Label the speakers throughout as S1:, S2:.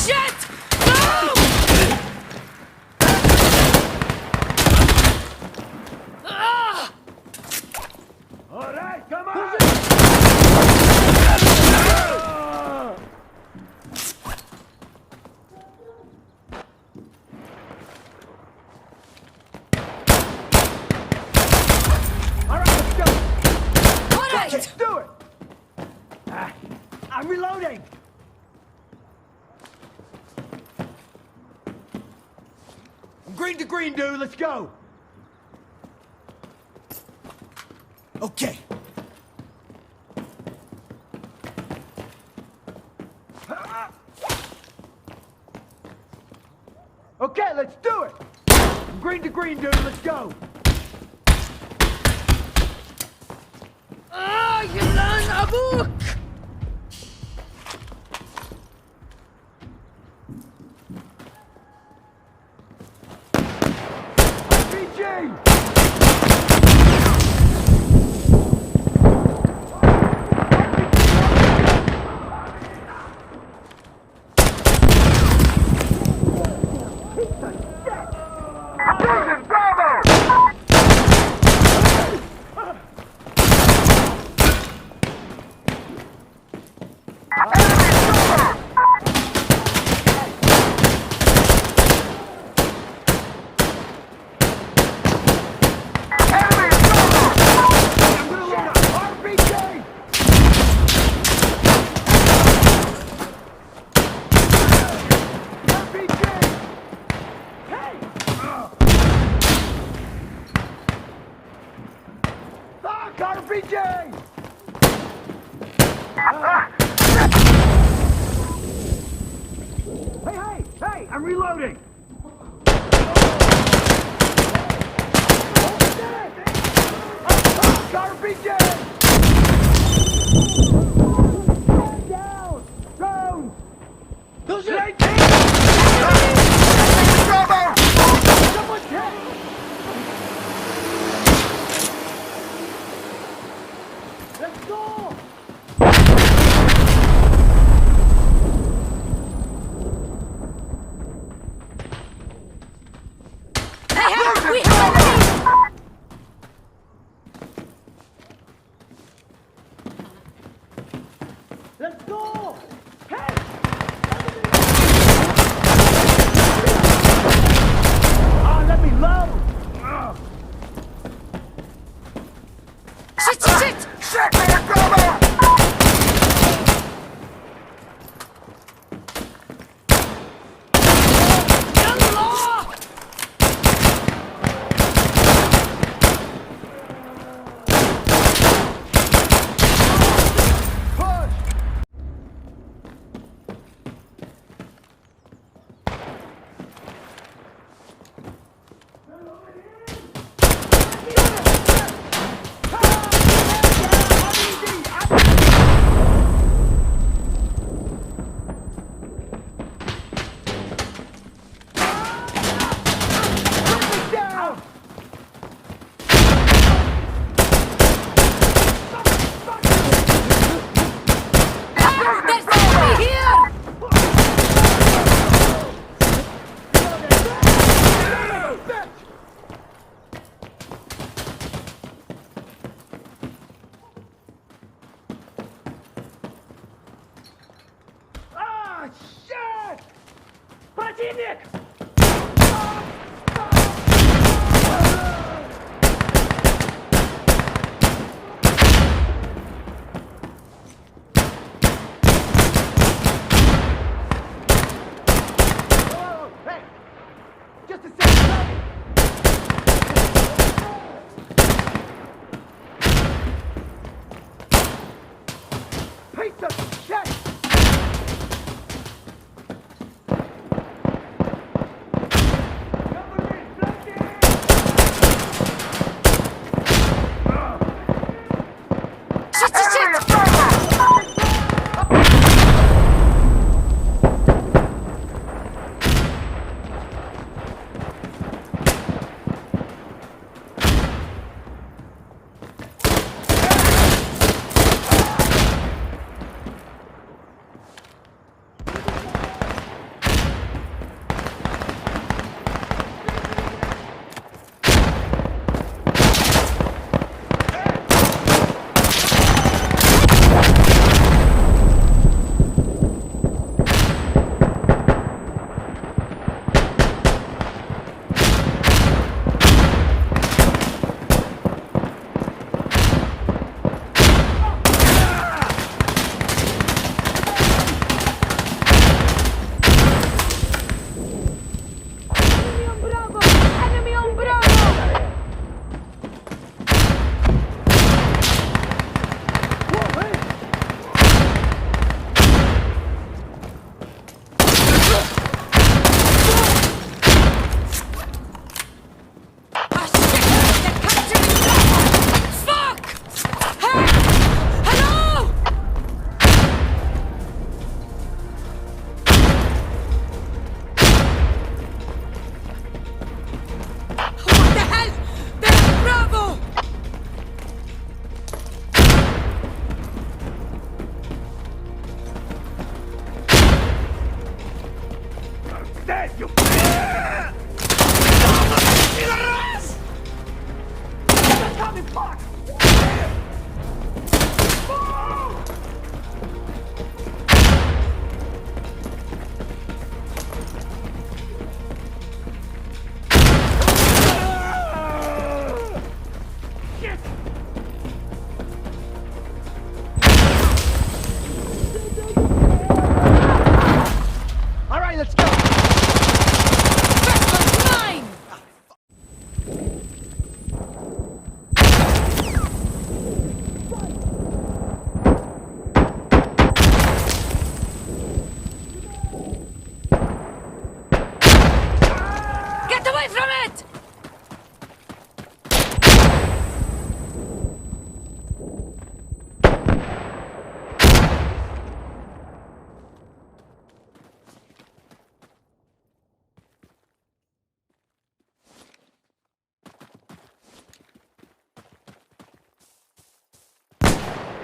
S1: Shit! No! Ah!
S2: All right, come on! All right, let's go!
S1: All right!
S2: Let's do it! I'm reloading! I'm green to green, dude. Let's go! Okay. Okay, let's do it! I'm green to green, dude. Let's go!
S1: Ah, يلان أبوك!
S2: RPG! RPG! Hey! I'm reloading! RPG! Down! Down! Those are... Someone's hit! Let's go!
S1: We have a lead!
S2: Let's go! Hey! Let me load!
S1: Shit!
S2: Check me a cover!
S1: يلا!
S2: Push! Down!
S1: There's enemy here!
S2: Ah, shit! Противник! Whoa, hey! Just a second! Piece of shit! dead, you... Coming, fuck! Shit! All right, let's go!
S1: First one's mine! Get away from it!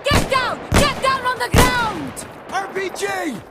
S1: Get down! Get down on the ground!
S3: RPG!